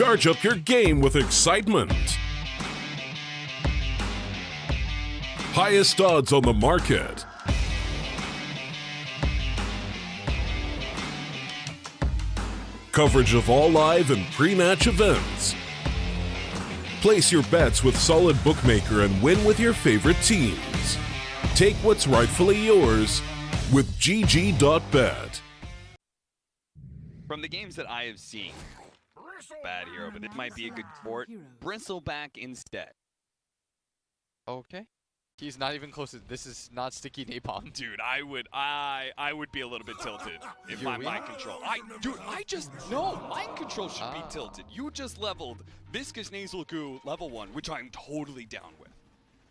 Charge up your game with excitement. Highest odds on the market. Coverage of all live and pre-match events. Place your bets with Solid Bookmaker and win with your favorite teams. Take what's rightfully yours with GG.bet. From the games that I have seen, bad hero, but it might be a good sport. Bristleback instead. Okay. He's not even close to this. Is not sticky napalm. Dude, I would be a little bit tilted if my mind control. I just know mind control should be tilted. You just leveled Viscous Nasal Goo level 1, which I'm totally down with.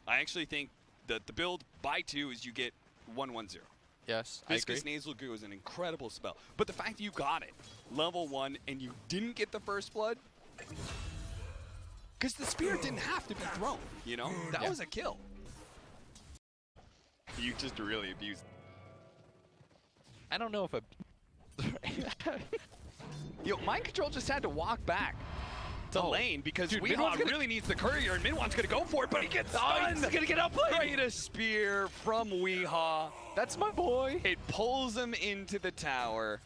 I actually think that the build by 2 is you get 1-1-0. Yes, Viscous I agree. Nasal Goo is an incredible spell, but the fact that you got it level 1 and you didn't get the first blood, because the spear didn't have to be thrown, you know? That was a kill. You just really abused. I don't know if a You know, mind control just had to walk back to lane because Weehaw really needs the courier, and Minwan's gonna go for it, but he gets stunned. He's gonna get outplayed. Right, a spear from Weehaw. That's my boy. It pulls him into the tower.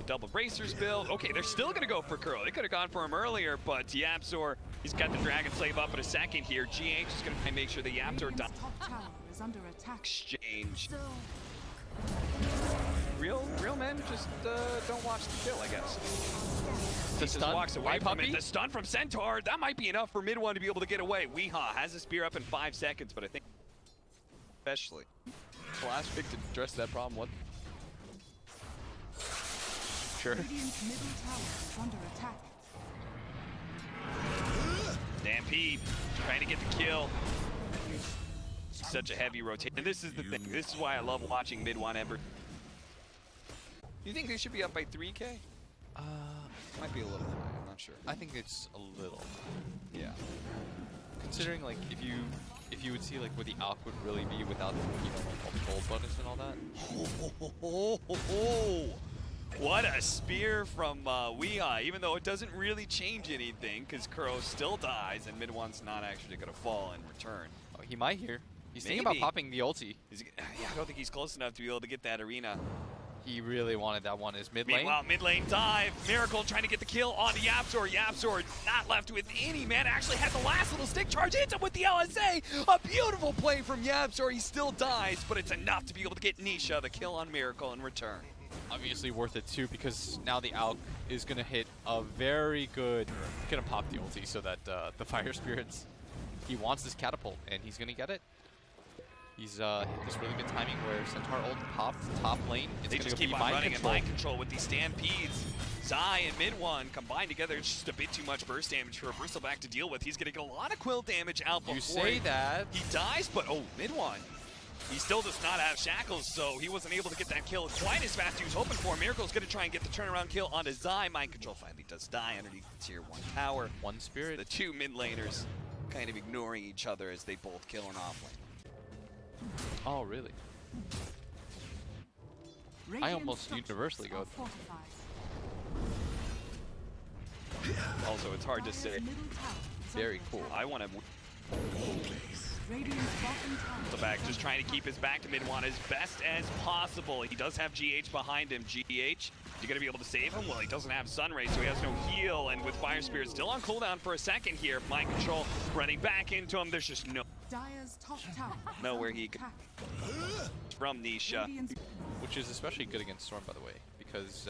Double bracers build. Okay, they're still gonna go for Curl. They could have gone for him earlier, but Yapzor, he's got the Dragon Slave up in a second here. GH is gonna make sure the Yapzor does exchange. Real men just don't watch the kill, I guess. He just walks away from it. The stun from Centaur, that might be enough for Mid-1 to be able to get away. Weehaw has a spear up in 5 seconds, but I think especially Flash pick to address that problem. What? Sure. Stampede trying to get the kill. Such a heavy rotation. And this is the thing. This is why I love watching Mid-1 Ember. You think they should be up by 3K? Might be a little high. I'm not sure. I think it's a little. Yeah. Considering like if you would see like where the Alk would really be without like all the gold bonus and all that. What a spear from Weehaw, even though it doesn't really change anything because Kuro still dies and Mid-1's not actually going to fall in return. Oh, he might here. He's thinking about popping the ulti. Yeah, I don't think he's close enough to be able to get that arena. He really wanted that one. Is mid lane? Meanwhile, mid lane dive. Miracle trying to get the kill onto Yapzor. Yapzor not left with any mana. Actually had the last little stick charge. Hits him with the LSA. A beautiful play from Yapzor. He still dies, but it's enough to be able to get Nisha the kill on Miracle in return. Obviously worth it too, because now the Alk is going to hit a very good, going to pop the ulti so that the Fire Spirits, he wants this catapult and he's going to get it. He's hit this really good timing where Centaur ult popped top lane. They just keep on running in mind control with these stampedes. Zai and Mid-1 combined together. It's just a bit too much burst damage for a Bristleback to deal with. He's going to get a lot of quill damage out before you say that. He dies, but Mid-1. He still does not have shackles, so he wasn't able to get that kill quite as fast as he was hoping for. Miracle's going to try and get the turnaround kill onto Zai. Mind control finally does die underneath the tier 1 tower. One spirit. The two mid laners kind of ignoring each other as they both kill an off lane. Oh, really? I almost universally go. Also, it's hard to say. Very cool. I want to. Back, just trying to keep his back to Mid-1 as best as possible. He does have GH behind him. GH, you gonna be able to save him? Well, he doesn't have Sunray, so he has no heal. And with Fire Spirit still on cooldown for a second here, Mind Control running back into him. There's just nowhere he can from Nisha. Which is especially good against Storm, by the way, because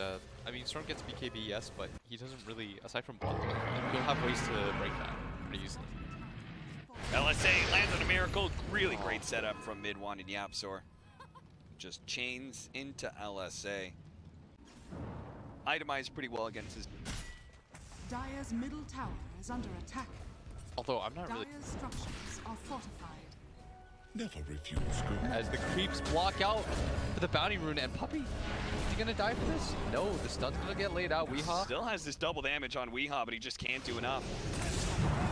I mean, Storm gets BKB, yes, but he doesn't really, aside from block, he'll have ways to break that pretty easily. LSA lands on a Miracle. Really great setup from Mid-1 and Yapzor. Just chains into LSA. Itemized pretty well against his. Dire's middle tower is under attack. Although I'm not really. Dire's structures are fortified. Never refuse good. As the creeps block out for the bounty rune, and Puppy, is he gonna die for this? No, the stun's gonna get laid out. Weehaw still has this double damage on Weehaw, but he just can't do enough.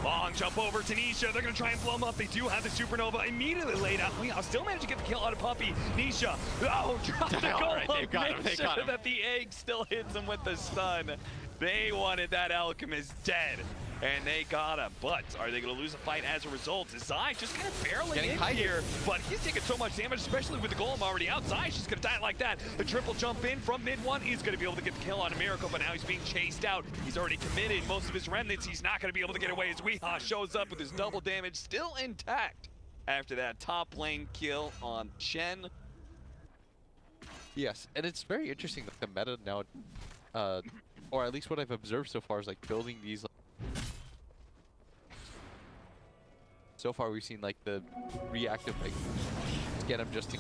Long jump over to Nisha. They're going to try and blow him up. They do have the supernova immediately laid out. Weehaw still managed to get the kill out of Puppey. Nisha, dropped the goal. Right, they've got him, Make sure that the egg still hits him with the stun. They wanted that Alchemist dead, and they got him. But are they going to lose a fight as a result? Zai just kind of barreling in here, but he's taking so much damage, especially with the golem already outside. She's going to die like that. The triple jump in from mid one. He's going to be able to get the kill on a Miracle, but now he's being chased out. He's already committed most of his remnants. He's not going to be able to get away as Weehaw shows up with his double damage still intact after that top lane kill on Chen. Yes, and it's very interesting that the meta now, or at least what I've observed so far, is like building these. So far, we've seen like the reactive, like get him just to.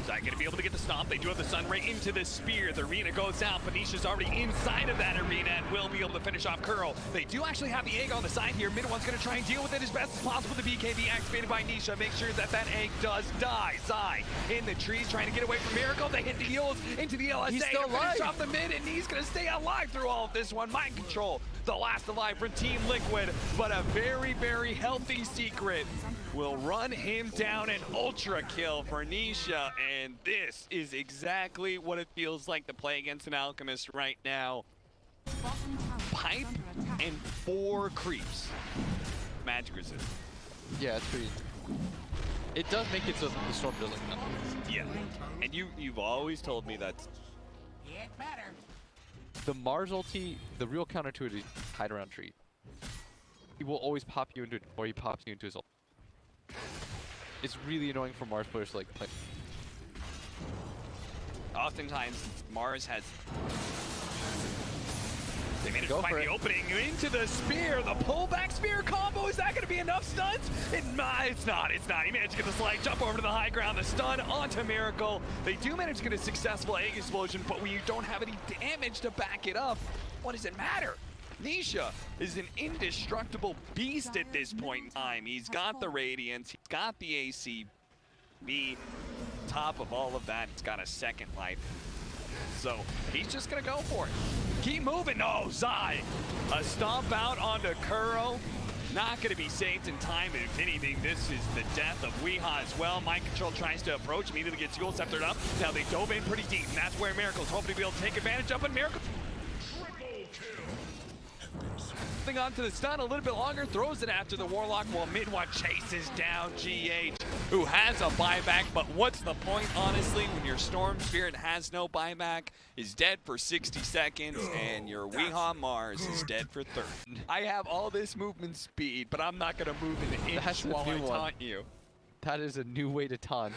Zai gonna be able to get the stomp. They do have the sun ray into the spear. The arena goes out. Benisha's already inside of that arena and will be able to finish off Curl. They do actually have the egg on the side here. Mid one's gonna try and deal with it as best as possible. The BKB activated by Nisha. Make sure that that egg does die. Zai in the trees trying to get away from Miracle. They hit the heels into the LSA. He's still to finish alive. off the mid, and he's gonna stay alive through all of this one. Mind control, the last alive for Team Liquid, but a very, very healthy Secret will run him down. An ultra kill for Nisha, and this is exactly what it feels like to play against an Alchemist right now. Bottom tower Pipe is under attack. and 4 creeps. Magic resist. Yeah, it's pretty. It does make it so that the storm doesn't come. Yeah. And you've always told me that. The Mars ulti, the real counter to it is hide around tree. He will always pop you into it, or he pops you into his ult. It's really annoying for Mars players to like play. Oftentimes, Mars has. They managed Go to find for the it. opening into the spear. The pullback spear combo. Is that going to be enough stuns? It's not. It's not. He managed to get the slide, jump over to the high ground, the stun onto Miracle. They do manage to get a successful egg explosion, but when you don't have any damage to back it up, what does it matter? Nisha is an indestructible beast at this point in time. He's got the Radiance, he's got the AC. Top of all of that, he's got a second life. So he's just gonna go for it. Keep moving. No, Zai. A stomp out onto Kuro. Not gonna be saved in time. If anything, this is the death of Weehaw as well. Mind control tries to approach, immediately gets Yule Sceptered up. Now they dove in pretty deep, and that's where Miracle's hoping to be able to take advantage of it. Miracle onto the stun a little bit longer, throws it after the Warlock while mid one chases down GH, who has a buyback, but what's the point, honestly, when your Storm Spirit has no buyback, is dead for 60 seconds, and your Weehaw Mars is dead for 30. I have all this movement speed, but I'm not going to move an inch That's a while I new one. taunt you. That is a new way to taunt.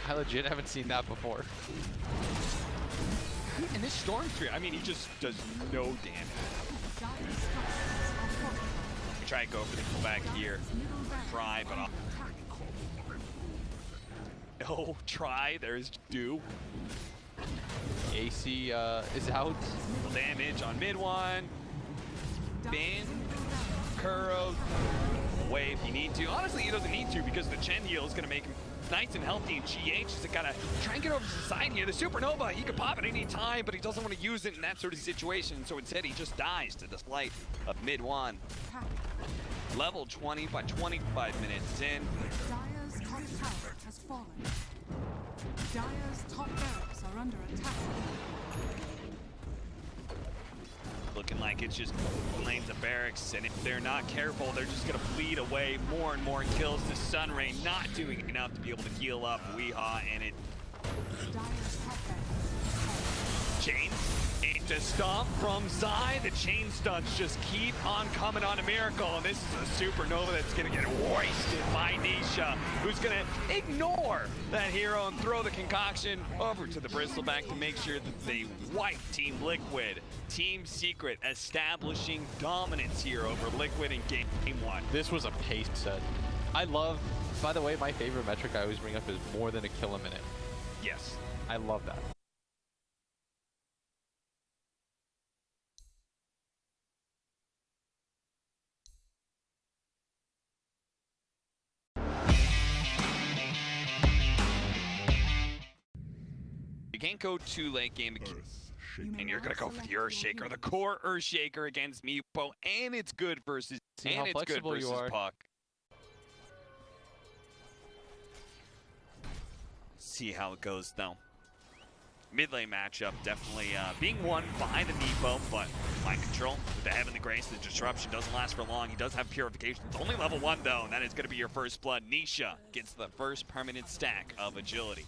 I legit haven't seen that before. And this Storm Spirit, I mean, he just does no damage. Dire structures are fortified. We try to go for the pullback here. Middle barracks Try, but under attack. no try. There's do. AC is out. Damage on mid one. Bin, Kuro, away if you need to. Honestly, he doesn't need to because the Chen heal is going to make him nice and healthy, and GH is got to try and get over to the side here. The Supernova, he can pop at any time, but he doesn't want to use it in that sort of situation, so instead he just dies to the slight of mid one. Attack. Level 20 by 25 minutes in. Dire's top tower has fallen. Dire's top barracks are under attack. Looking like it's just lanes of barracks, and if they're not careful, they're just gonna bleed away more and more kills. The Sunray not doing enough to be able to heal up Weehaw, and it Dire's top barracks chains into stomp from Zai. The chain stunts just keep on coming on a Miracle, and this is a Supernova that's gonna get wasted by Nisha, who's gonna ignore that hero and throw the concoction over to the Bristleback to make sure that they wipe Team Liquid. Team Secret establishing dominance here over Liquid in game one. This was a pace set. I love, by the way, my favorite metric I always bring up is more than a kill a minute. Yes. I love that. You can't go too late game to And you're going to go for the Earthshaker, the core Earthshaker against Meepo, and it's good versus, See how flexible you are. Puck. See how it goes, though. Mid lane matchup definitely being won by the Meepo, but Mind Control with the Heavenly Grace, the disruption doesn't last for long. He does have Purification. It's only level 1, though, and that is going to be your first blood. Nisha gets the first permanent stack of agility.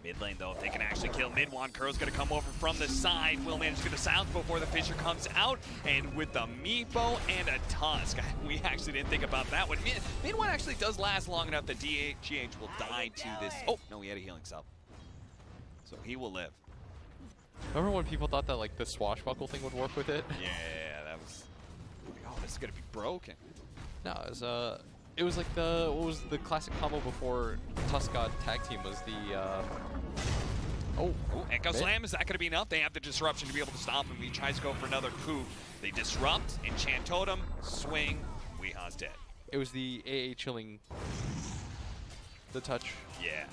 Mid lane, though, if they can actually kill Midwan, Kurl's going to come over from the side. Will manage to get the silence before the Fissure comes out. And with the Meepo and a Tusk, we actually didn't think about that one. Midwan actually does last long enough that GH will die to this. Oh, no, he had a healing cell. So he will live. Remember when people thought that like the swashbuckle thing would work with it? Yeah, that was. Oh, this is going to be broken. No, it was like what was the classic combo before Tusk got tag team was the Echo Slam, is that going to be enough? They have the disruption to be able to stop him. He tries to go for another coup. They disrupt, enchant totem, swing, Weeha's dead. It was the AA chilling the touch. Yeah.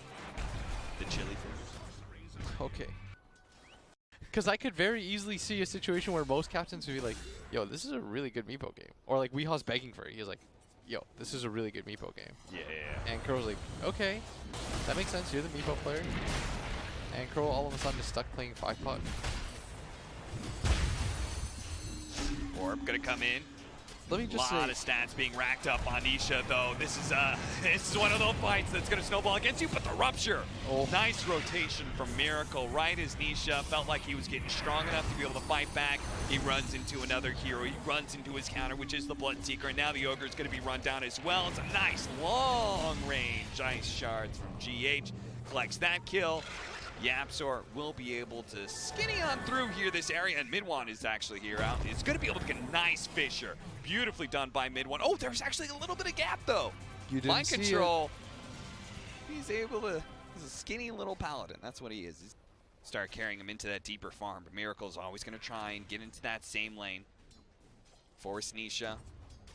The chili thing. Okay. Because I could very easily see a situation where most captains would be like, yo, this is a really good Meepo game. Or like Weeha's begging for it. He's like, yo, this is a really good Meepo game. Yeah. And Kurl's like, okay, that makes sense. You're the Meepo player. And Kurl all of a sudden is stuck playing 5-puck. Orb gonna come in. Let me just say, a lot of stats being racked up on Nisha, though. This is one of those fights that's gonna snowball against you, but the rupture. Oh. Nice rotation from Miracle, right as Nisha felt like he was getting strong enough to be able to fight back. He runs into another hero. He runs into his counter, which is the Bloodseeker, and now the Ogre's gonna be run down as well. It's a nice long range ice shards from GH. Collects that kill. Yapzor will be able to skinny on through here this area, and Midwan is actually here out. It's going to be able to get a nice Fissure. Beautifully done by Midwan. Oh, there's actually a little bit of gap, though. You didn't Mind see Control. He's able to, he's a skinny little paladin. That's what he is. He's start carrying him into that deeper farm, but Miracle's always going to try and get into that same lane. Force Nisha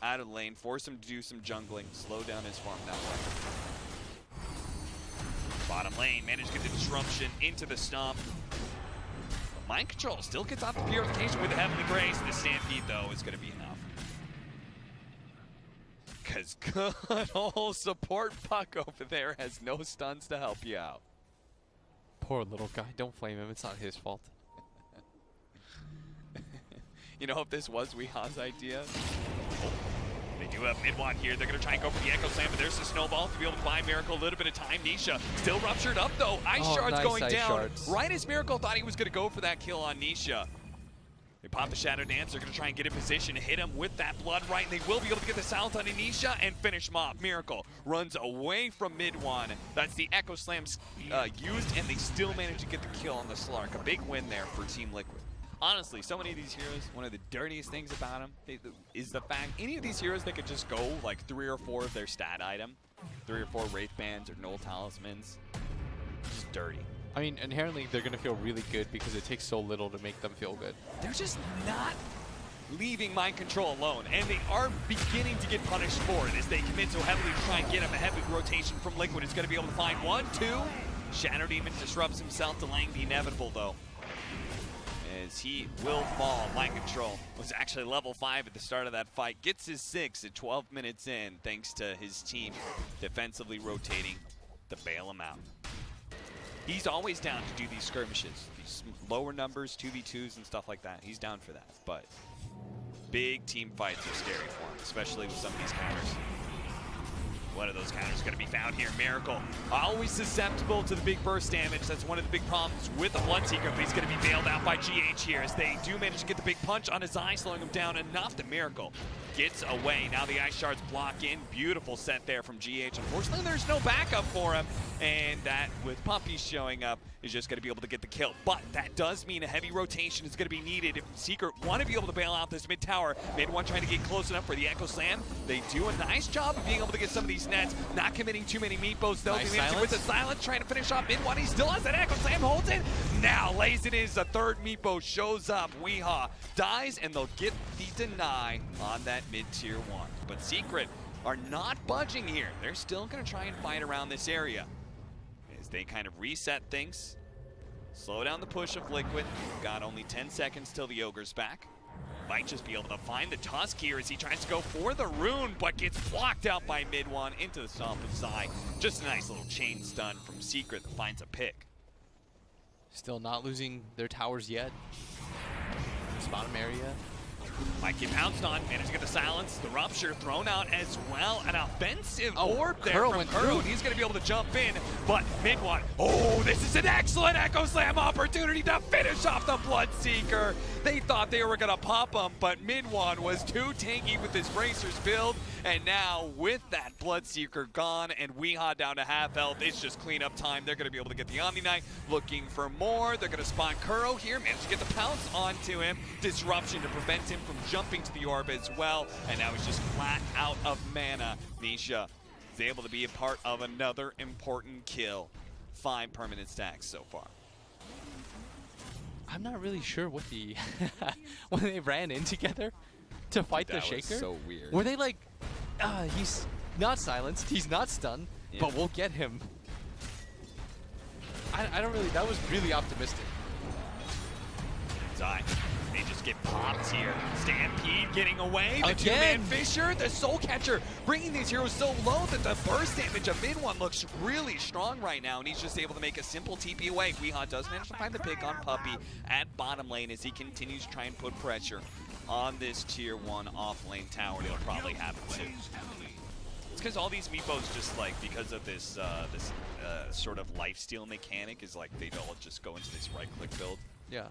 out of the lane, force him to do some jungling, slow down his farm that way. Bottom lane, managed to get the disruption into the stomp. But Mind Control still gets off the Purification with the Heavenly Grace. The Stampede, though, is going to be enough. Because good old support Puck over there has no stuns to help you out. Poor little guy. Don't flame him. It's not his fault. You know, if this was Weeha's idea. They do have Midwan here. They're going to try and go for the Echo Slam, but there's the snowball to be able to buy Miracle a little bit of time. Nisha still ruptured up, though. Ice Shards nice going ice down. shards. Right as Miracle thought he was going to go for that kill on Nisha. They pop the Shadow Dance. They're going to try and get in position to hit him with that blood right, and they will be able to get the silence on Nisha and finish him off. Miracle runs away from Midwan. That's the Echo Slams used, and they still manage to get the kill on the Slark. A big win there for Team Liquid. Honestly, so many of these heroes, one of the dirtiest things about them is the fact any of these heroes that could just go like 3 or 4 of their stat item, 3 or 4 Wraith Bands or Null Talismans, just dirty. I mean, inherently, they're going to feel really good because it takes so little to make them feel good. They're just not leaving Mind Control alone, and they are beginning to get punished for it as they commit so heavily to try and get him. A heavy rotation from Liquid is going to be able to find 1, 2. Shadow Demon disrupts himself, delaying the inevitable, though. As he will fall. Mind Control was actually level 5 at the start of that fight. Gets his 6 at 12 minutes in, thanks to his team defensively rotating to bail him out. He's always down to do these skirmishes, these lower numbers, 2v2s and stuff like that. He's down for that, but big team fights are scary for him, especially with some of these counters. One of those counters is going to be found here. Miracle, always susceptible to the big burst damage. That's one of the big problems with the Bloodseeker, but he's going to be bailed out by GH here as they do manage to get the big punch on his eye, slowing him down enough. The Miracle gets away. Now the Ice Shards block in. Beautiful set there from GH. Unfortunately, there's no backup for him, and that, with Puppy showing up, is just going to be able to get the kill. But that does mean a heavy rotation is going to be needed if Secret want to be able to bail out this mid tower. Mid-1 trying to get close enough for the Echo Slam. They do a nice job of being able to get some of these nets, not committing too many meatballs, though. Nice With the silence, trying to finish off Mid-1. He still has that Echo Slam, holds it. Now lays it in. The third meatball shows up. Weeha dies, and they'll get the deny on that mid-tier 1. But Secret are not budging here. They're still going to try and fight around this area as they kind of reset things. Slow down the push of Liquid. Got only 10 seconds till the Ogre's back. Might just be able to find the Tusk here as he tries to go for the rune, but gets blocked out by mid one into the stomp of Zai. Just a nice little chain stun from Secret that finds a pick. Still not losing their towers yet. This bottom area. Might get pounced on, managed to get the silence, the rupture thrown out as well. An offensive orb there Kuro from went Kuro. through. He's going to be able to jump in, but mid one. Oh, this is an excellent Echo Slam opportunity to finish off the Bloodseeker. They thought they were going to pop him, but mid one was too tanky with his bracers build. And now with that Bloodseeker gone and Weehaw down to half health, it's just cleanup time. They're going to be able to get the Omni Knight, looking for more. They're going to spawn Kuro here, manage to get the pounce onto him. Disruption to prevent him from jumping to the orb as well. And now he's just flat out of mana. Nisha is able to be a part of another important kill. 5 permanent stacks so far. I'm not really sure what the when they ran in together to fight the Shaker. That was so weird. Were they like, he's not silenced, he's not stunned, but we'll get him. I don't really, that was really optimistic. Zai, they just get popped here. Stampede getting away. The Again. two-man Fisher, the Soul Catcher, bringing these heroes so low that the burst damage of mid one looks really strong right now, and he's just able to make a simple TP away. Weehaw does manage to find the pick on Puppey at bottom lane as he continues to try and put pressure on this tier 1 off lane tower. They'll probably have it too. It's because all these meepos just like, because of this sort of lifesteal mechanic, is like they all just go into this right-click build. Yeah.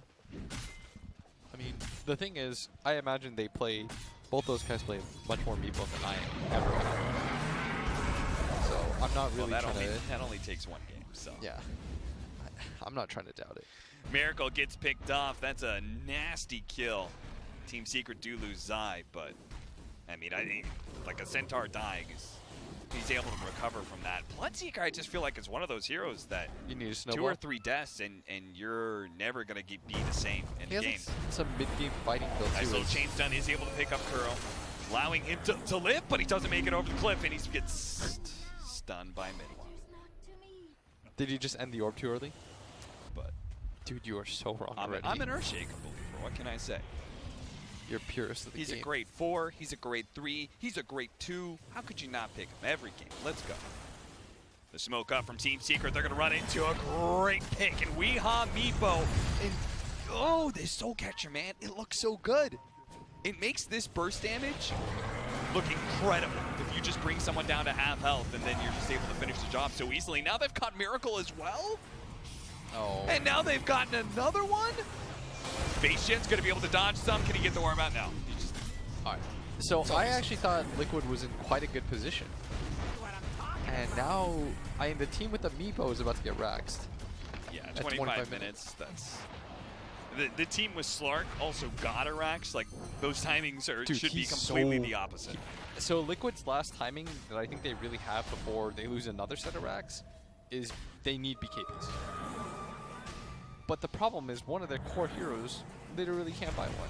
I mean, the thing is, I imagine they play, both those guys play much more meeple than I ever have. So I'm not really Well, trying to. that only takes one game, so. Yeah. I'm not trying to doubt it. Miracle gets picked off. That's a nasty kill. Team Secret do lose Zai, but I mean, I think like a Centaur dying he's able to recover from that. Bloodseeker, I just feel like it's one of those heroes that You need a 2 snowball. or 3 deaths and you're never gonna be the same in He the has game. like some mid-game fighting build Nice too. little chain stun is able to pick up Kuro, allowing him to live, but he doesn't make it over the cliff and he gets stunned by mid one. Did he just end the orb too early? But Dude, you are so wrong already. I'm an Earthshaker believer. What can I say? You're purist of the He's game. a grade 4, he's a grade 3, he's a grade 2. How could you not pick him every game? Let's go. The smoke up from Team Secret. They're going to run into a great pick. And Weehaw Meepo. And oh, this Soul Catcher, man. It looks so good. It makes this burst damage look incredible. If you just bring someone down to half health and then you're just able to finish the job so easily. Now they've got Miracle as well. Oh. And now they've gotten another one. Base Jet's going to be able to dodge some. Can he get the worm out? No. He just, All right. So I actually thought Liquid was in quite a good position. And now, the team with the Meepo is about to get raxed. yeah, At 25 minutes. That's the team with Slark also got a Rax. Like those timings Dude, should be he's completely so- the opposite. So Liquid's last timing that I think they really have before they lose another set of racks is they need BKBs. But the problem is one of their core heroes literally can't buy one.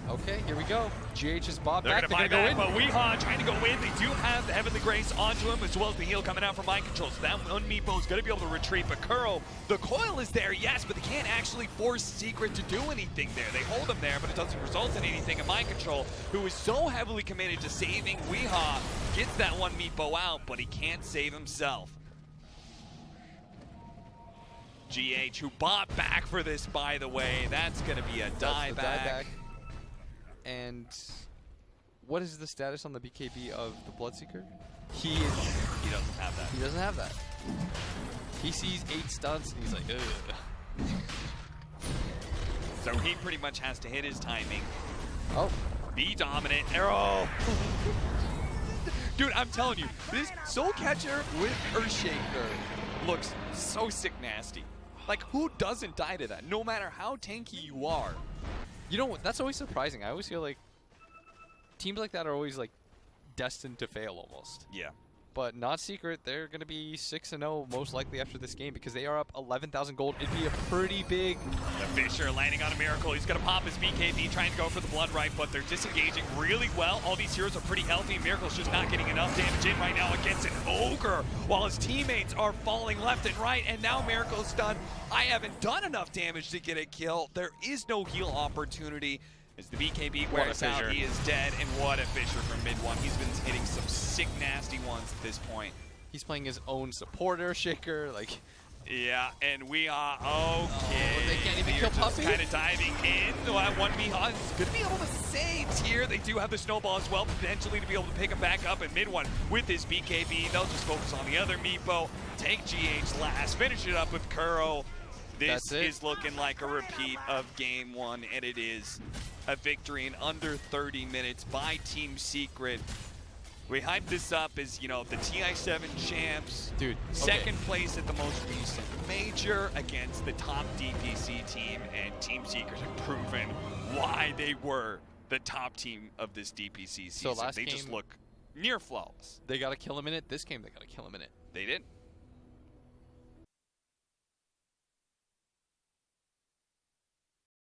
Okay, here we go. GH is Bob They're back. going to buy They're back, gonna go in. but Weehaw trying to go in. They do have the Heavenly Grace onto him, as well as the heal coming out from Mind Control. So that one Meepo is going to be able to retreat. But Kuro, the coil is there, yes, but they can't actually force Secret to do anything there. They hold him there, but it doesn't result in anything. And Mind Control, who is so heavily committed to saving Weehaw, gets that one Meepo out, but he can't save himself. GH, who bought back for this, by the way. That's going to be a That's the dieback. And what is the status on the BKB of the Bloodseeker? He doesn't have that. He doesn't have that. He sees 8 stunts and he's like, ugh. So he pretty much has to hit his timing. Oh, Be dominant. Arrow. Dude, I'm telling you, this Soul Catcher with Earthshaker looks so sick nasty. Like, who doesn't die to that, no matter how tanky you are? you know what? That's always surprising. I always feel like teams like that are always like destined to fail almost. Yeah. But not Secret, they're going to be 6-0 most likely after this game because they are up 11,000 gold. It'd be a pretty big... The Fisher landing on a Miracle. He's going to pop his BKB, trying to go for the Blood Right, but they're disengaging really well. All these heroes are pretty healthy. Miracle's just not getting enough damage in right now against an Ogre, while his teammates are falling left and right, and now Miracle's done. I haven't done enough damage to get a kill. There is no heal opportunity. As the BKB wears out, he is dead, and what a Fisher from mid one. He's been hitting some sick, nasty ones at this point. He's playing his own supporter, Shaker, like... Yeah, and we are okay. Oh, they can't even kill Puppy? Kind of diving in. 1v1 is going to be able to save here. They do have the snowball as well, potentially to be able to pick him back up in mid one with his BKB. They'll just focus on the other Meepo, take GH last, finish it up with Kuro. This is looking like a repeat of game one, and it is a victory in under 30 minutes by Team Secret. We hyped this up as, you know, the TI7 champs. Dude, second place at the most recent major against the top DPC team, and Team Secret have proven why they were the top team of this DPC season. So last they game, just look near flawless. They got to kill him in it. This game, they got to kill him in it. They did.